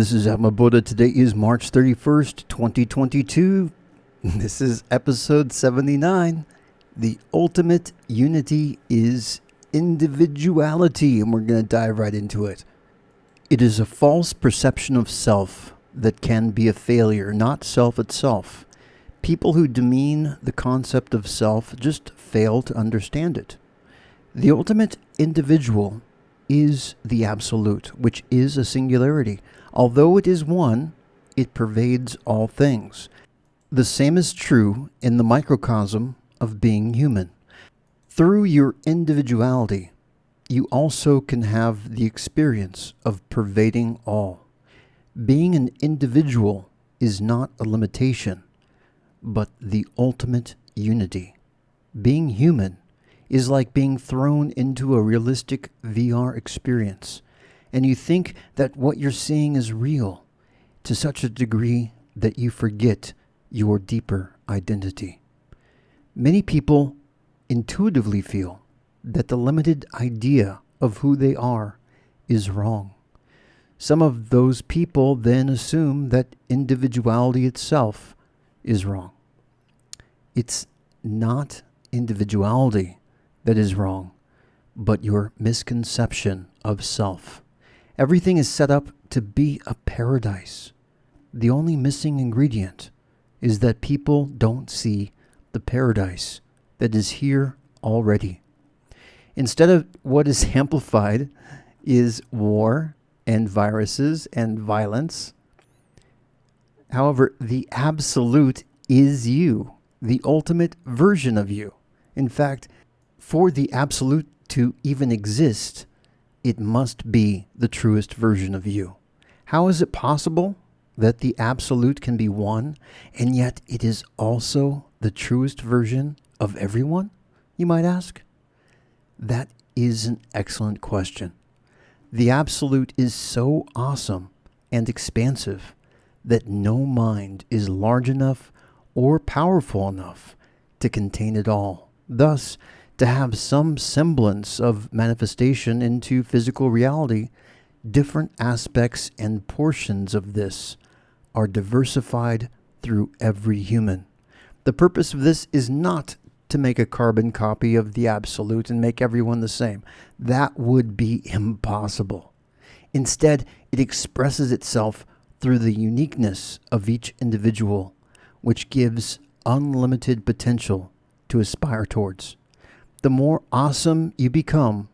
This is Atma Buddha. Today is March 31st, 2022. This is episode 79. The ultimate unity is individuality, and we're going to dive right into it. It is a false perception of self that can be a failure, not self itself. People who demean the concept of self just fail to understand it. The ultimate individual is the absolute, which is a singularity. Although it is one, it pervades all things. The same is true in the microcosm of being human. Through your individuality, you also can have the experience of pervading all. Being an individual is not a limitation, but the ultimate unity. Being human is like being thrown into a realistic VR experience, and you think that what you're seeing is real to such a degree that you forget your deeper identity. Many people intuitively feel that the limited idea of who they are is wrong. Some of those people then assume that individuality itself is wrong. It's not individuality that is wrong, but your misconception of self. Everything is set up to be a paradise. The only missing ingredient is that people don't see the paradise that is here already. Instead of what is amplified is war and viruses and violence. However, the absolute is you, the ultimate version of you. In fact, for the absolute to even exist, it must be the truest version of you. How is it possible that the absolute can be one, and yet it is also the truest version of everyone, you might ask? That is an excellent question. The absolute is so awesome and expansive that no mind is large enough or powerful enough to contain it all. Thus, to have some semblance of manifestation into physical reality, different aspects and portions of this are diversified through every human. The purpose of this is not to make a carbon copy of the absolute and make everyone the same. That would be impossible. Instead, it expresses itself through the uniqueness of each individual, which gives unlimited potential to aspire towards. The more awesome you become,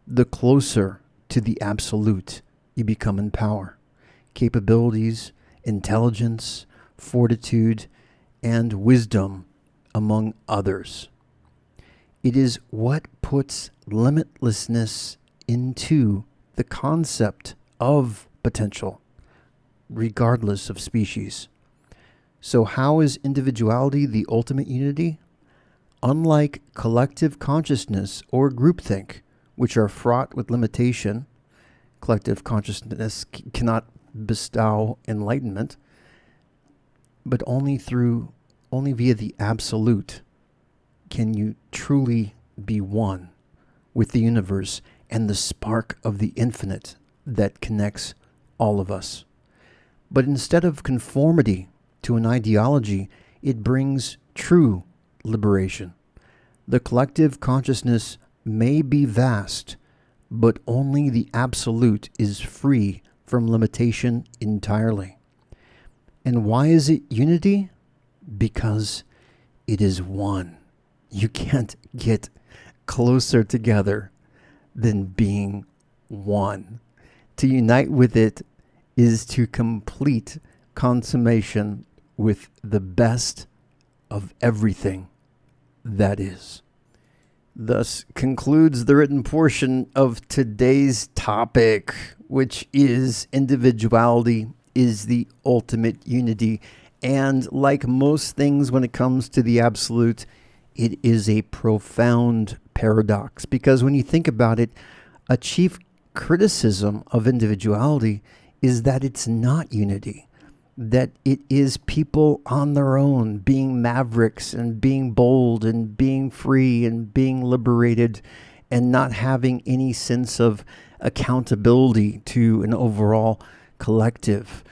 the closer to the absolute you become in power, capabilities, intelligence, fortitude, and wisdom, among others. It is what puts limitlessness into the concept of potential, regardless of species. So how is individuality the ultimate unity? Unlike collective consciousness or groupthink, which are fraught with limitation, collective consciousness cannot bestow enlightenment, but only via the absolute can you truly be one with the universe and the spark of the infinite that connects all of us. But instead of conformity to an ideology, it brings true liberation. The collective consciousness may be vast, but only the absolute is free from limitation entirely. And why is it unity? Because it is one. You can't get closer together than being one. To unite with it is to complete consummation with the best of everything that is. Thus concludes the written portion of today's topic, which is individuality is the ultimate unity. And like most things when it comes to the absolute, it is a profound paradox. Because when you think about it, a chief criticism of individuality is that it's not unity. That it is people on their own being mavericks and being bold and being free and being liberated and not having any sense of accountability to an overall collective.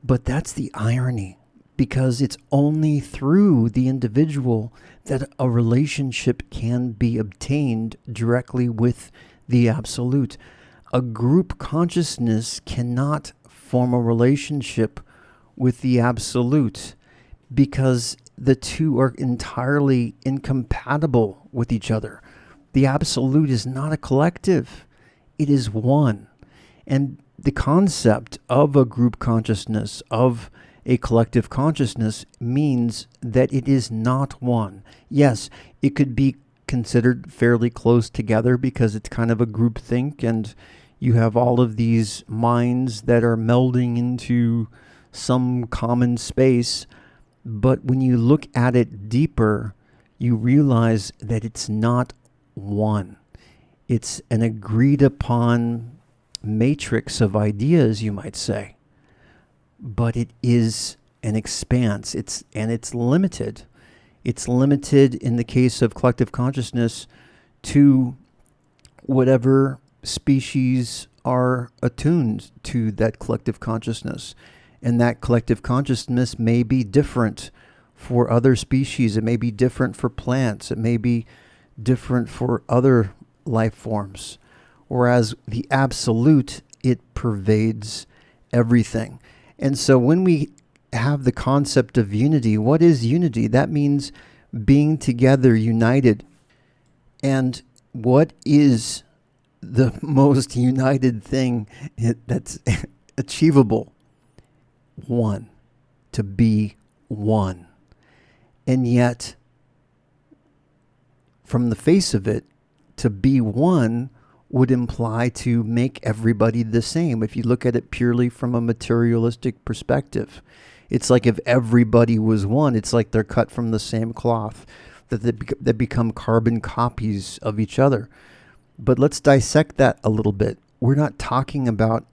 But that's the irony, because it's only through the individual that a relationship can be obtained directly with the absolute. A group consciousness cannot form a relationship with the absolute because the two are entirely incompatible with each other. The absolute is not a collective, it is one. And the concept of a group consciousness, of a collective consciousness, means that it is not one. Yes, it could be considered fairly close together because it's kind of a group think, and you have all of these minds that are melding into some common space. But when you look at it deeper, you realize that it's not one. It's an agreed upon matrix of ideas, you might say. But it is an expanse. It's limited. It's limited in the case of collective consciousness to whatever species are attuned to that collective consciousness. And that collective consciousness may be different for other species. It may be different for plants. It may be different for other life forms. Whereas the absolute, it pervades everything. And so when we have the concept of unity, what is unity? That means being together, united. And what is the most united thing that's achievable? One. To be one. And yet, from the face of it, to be one would imply to make everybody the same. If you look at it purely from a materialistic perspective, it's like if everybody was one, it's like they're cut from the same cloth, that they become carbon copies of each other. But let's dissect that a little bit. We're not talking about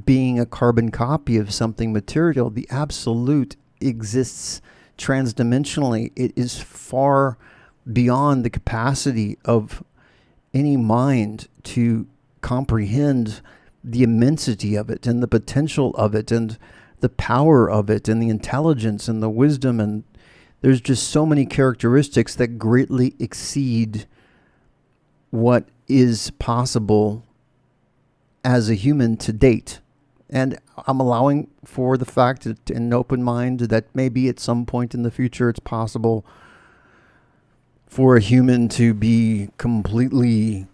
being a carbon copy of something material. The absolute exists transdimensionally. It is far beyond the capacity of any mind to comprehend the immensity of it and the potential of it and the power of it and the intelligence and the wisdom. And there's just so many characteristics that greatly exceed what is possible as a human to date. And I'm allowing for the fact that, in an open mind, that maybe at some point in the future it's possible for a human to be completely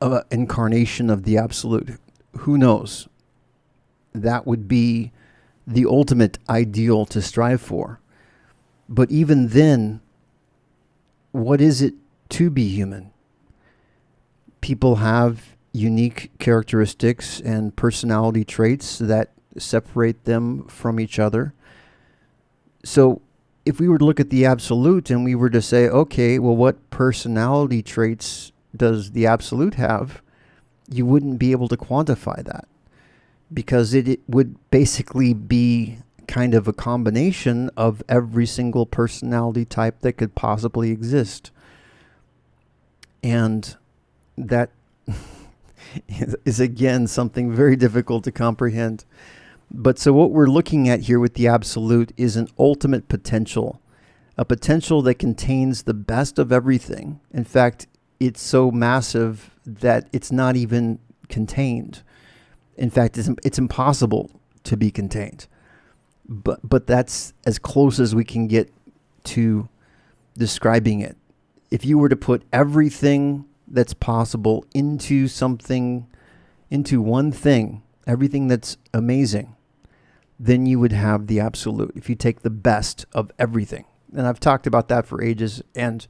an incarnation of the absolute. Who knows? That would be the ultimate ideal to strive for. But even then, what is it to be human? People have unique characteristics and personality traits that separate them from each other. So if we were to look at the absolute and we were to say, okay, well, what personality traits does the absolute have? You wouldn't be able to quantify that, because it would basically be kind of a combination of every single personality type that could possibly exist. And that is, again, something very difficult to comprehend. But so what we're looking at here with the absolute is an ultimate potential, a potential that contains the best of everything. In fact, it's so massive that it's not even contained. In fact, it's impossible to be contained. But that's as close as we can get to describing it. If you were to put everything that's possible into something, into one thing, everything that's amazing, then you would have the absolute. If you take the best of everything. And I've talked about that for ages, and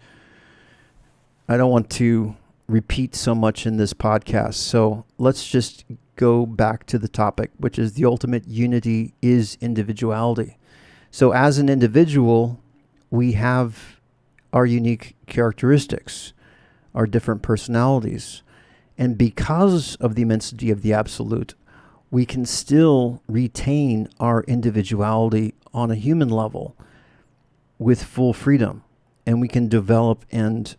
I don't want to repeat so much in this podcast. So let's just go back to the topic, which is the ultimate unity is individuality. So as an individual, we have our unique characteristics, our different personalities. And because of the immensity of the absolute, we can still retain our individuality on a human level with full freedom. And we can develop and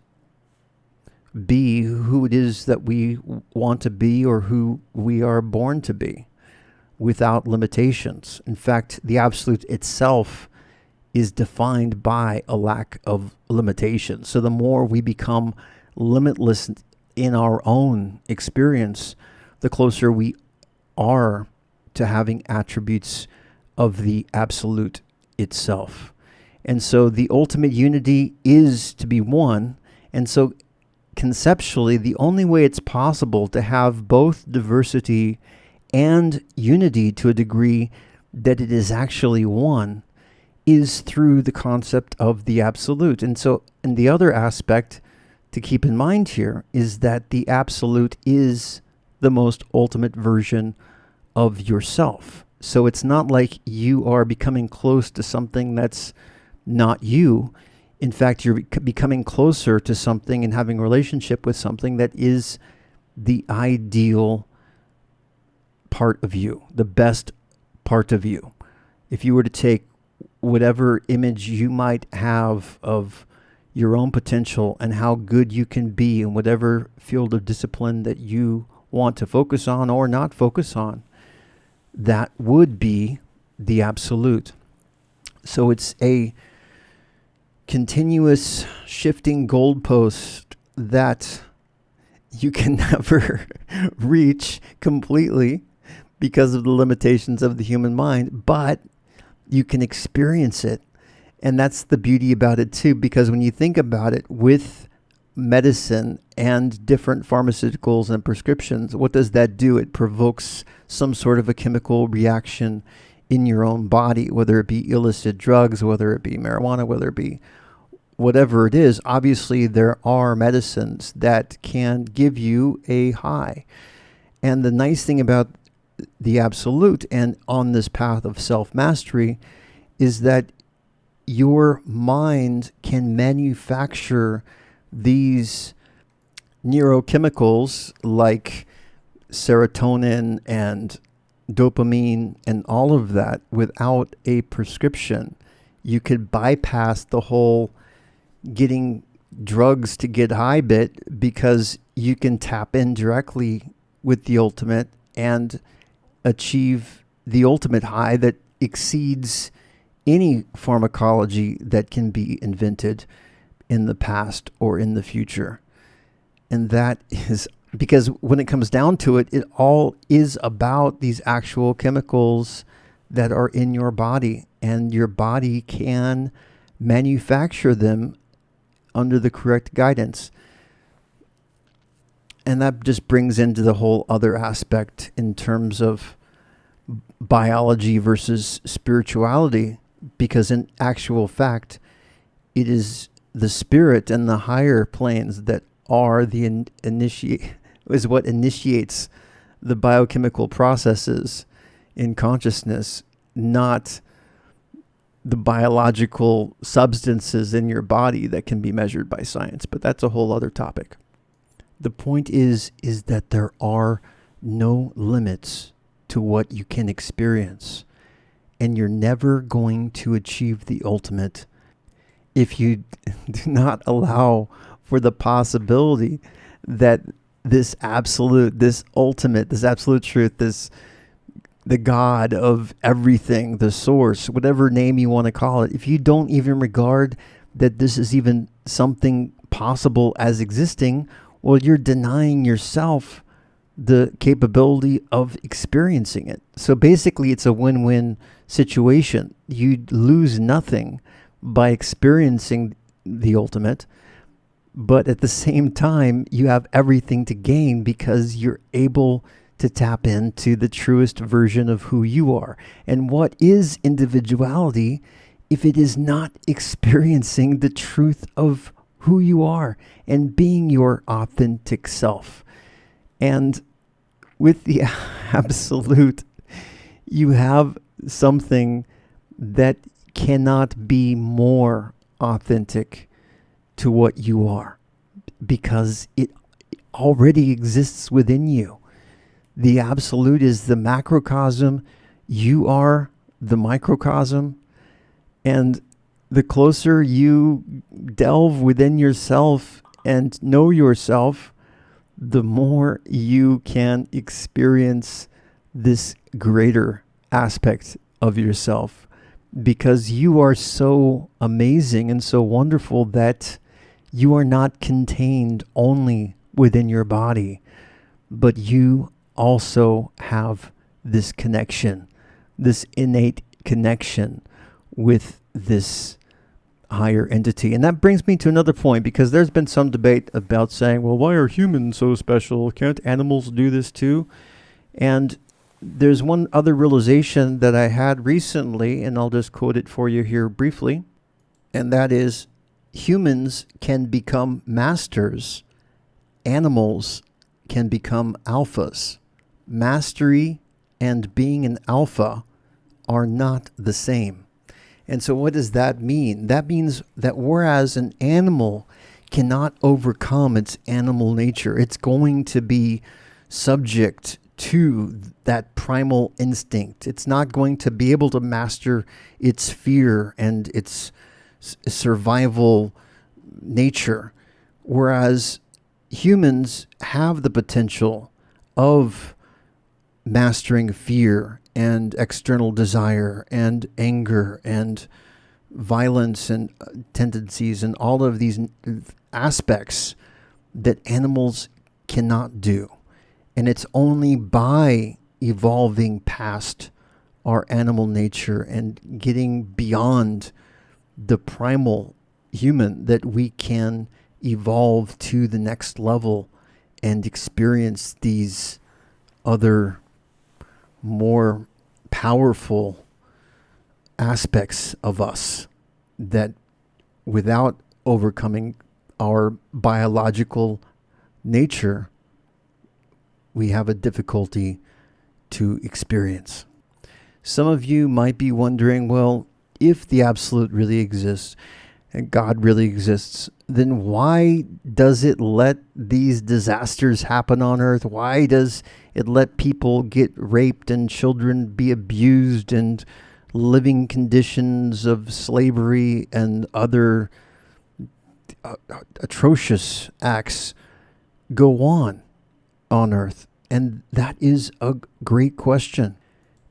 be who it is that we want to be or who we are born to be without limitations. In fact, the absolute itself is defined by a lack of limitations. So the more we become limitless in our own experience, the closer we are to having attributes of the absolute itself. And so the ultimate unity is to be one. And so conceptually, the only way it's possible to have both diversity and unity to a degree that it is actually one is through the concept of the absolute. And so, and the other aspect to keep in mind here is that the absolute is the most ultimate version of yourself. So it's not like you are becoming close to something that's not you. In fact, you're becoming closer to something and having a relationship with something that is the ideal part of you, the best part of you. If you were to take whatever image you might have of your own potential and how good you can be in whatever field of discipline that you want to focus on or not focus on, that would be the absolute. So it's a continuous shifting goalpost that you can never reach completely because of the limitations of the human mind, but you can experience it. And that's the beauty about it too, because when you think about it with medicine and different pharmaceuticals and prescriptions, what does that do? It provokes some sort of a chemical reaction in your own body, whether it be illicit drugs, whether it be marijuana, whether it be whatever it is. Obviously, there are medicines that can give you a high. And the nice thing about the absolute and on this path of self-mastery is that your mind can manufacture these neurochemicals like serotonin and dopamine and all of that without a prescription. You could bypass the whole getting drugs to get high bit because you can tap in directly with the ultimate and achieve the ultimate high that exceeds any pharmacology that can be invented in the past or in the future. And that is because when it comes down to it, it all is about these actual chemicals that are in your body, and your body can manufacture them under the correct guidance. And that just brings into the whole other aspect in terms of biology versus spirituality, because in actual fact, it is the spirit and the higher planes that are the is what initiates the biochemical processes in consciousness, not the biological substances in your body that can be measured by science. But that's a whole other topic. The point is that there are no limits to what you can experience, and you're never going to achieve the ultimate if you do not allow for the possibility that this absolute, this ultimate, this absolute truth, the God of everything, the source, whatever name you want to call it, if you don't even regard that this is even something possible as existing, well, you're denying yourself the capability of experiencing it. So basically, it's a win-win situation. You lose nothing by experiencing the ultimate, but at the same time, you have everything to gain because you're able to tap into the truest version of who you are. And what is individuality if it is not experiencing the truth of who you are and being your authentic self? And with the absolute, you have something that cannot be more authentic to what you are, because it already exists within you. The absolute is the macrocosm. You are the microcosm. And the closer you delve within yourself and know yourself, the more you can experience this greater aspect of yourself, because you are so amazing and so wonderful that you are not contained only within your body, but you also have this connection, this innate connection with this higher entity. And that brings me to another point, because there's been some debate about saying, well, why are humans so special? Can't animals do this too? And there's one other realization that I had recently, and I'll just quote it for you here briefly, and that is, humans can become masters, animals can become alphas. Mastery and being an alpha are not the same. And so what does that mean? That means that whereas an animal cannot overcome its animal nature, it's going to be subject to that primal instinct. It's not going to be able to master its fear and its survival nature. Whereas humans have the potential of mastering fear and external desire and anger and violence and tendencies and all of these aspects that animals cannot do. And it's only by evolving past our animal nature and getting beyond the primal human that we can evolve to the next level and experience these other more powerful aspects of us that, without overcoming our biological nature, we have a difficulty to experience. Some of you might be wondering, well, if the absolute really exists and God really exists, then why does it let these disasters happen on earth? Why does it let people get raped and children be abused and living conditions of slavery and other atrocious acts go on earth? And that is a great question.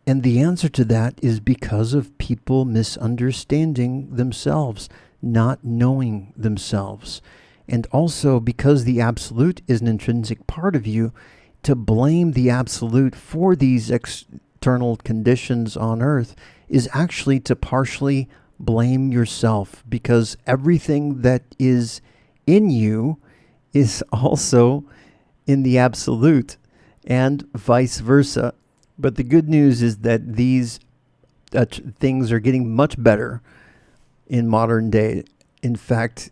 And the answer to that is because of people misunderstanding themselves, not knowing themselves. And also because the absolute is an intrinsic part of you, to blame the absolute for these external conditions on earth is actually to partially blame yourself, because everything that is in you is also in the absolute, and vice versa. But the good news is that these things are getting much better in modern day. In fact,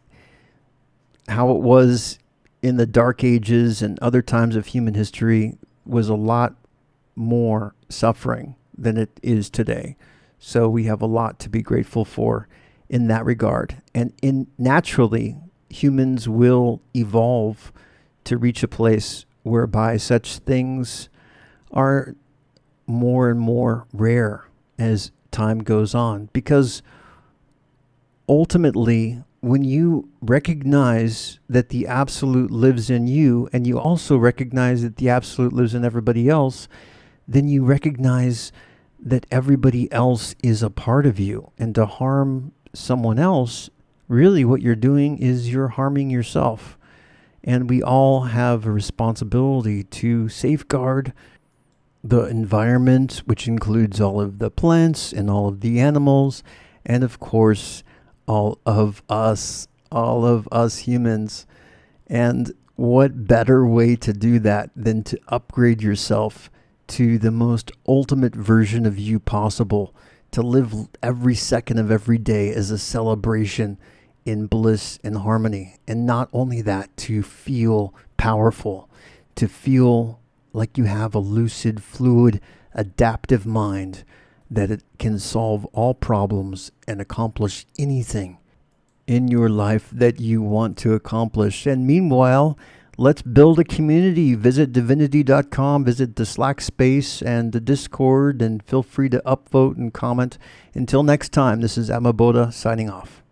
how it was in the Dark Ages and other times of human history was a lot more suffering than it is today. So we have a lot to be grateful for in that regard. And naturally, humans will evolve to reach a place whereby such things are more and more rare as time goes on. Because ultimately, when you recognize that the absolute lives in you, and you also recognize that the absolute lives in everybody else, then you recognize that everybody else is a part of you. And to harm someone else, really what you're doing is you're harming yourself. And we all have a responsibility to safeguard the environment, which includes all of the plants and all of the animals, and of course, all of us humans. And what better way to do that than to upgrade yourself to the most ultimate version of you possible, to live every second of every day as a celebration in bliss and harmony. And not only that, to feel powerful, to feel like you have a lucid, fluid, adaptive mind, that it can solve all problems and accomplish anything in your life that you want to accomplish. And meanwhile, let's build a community. Visit divinity.com, visit the Slack space and the Discord, and feel free to upvote and comment. Until next time, this is Amaboda signing off.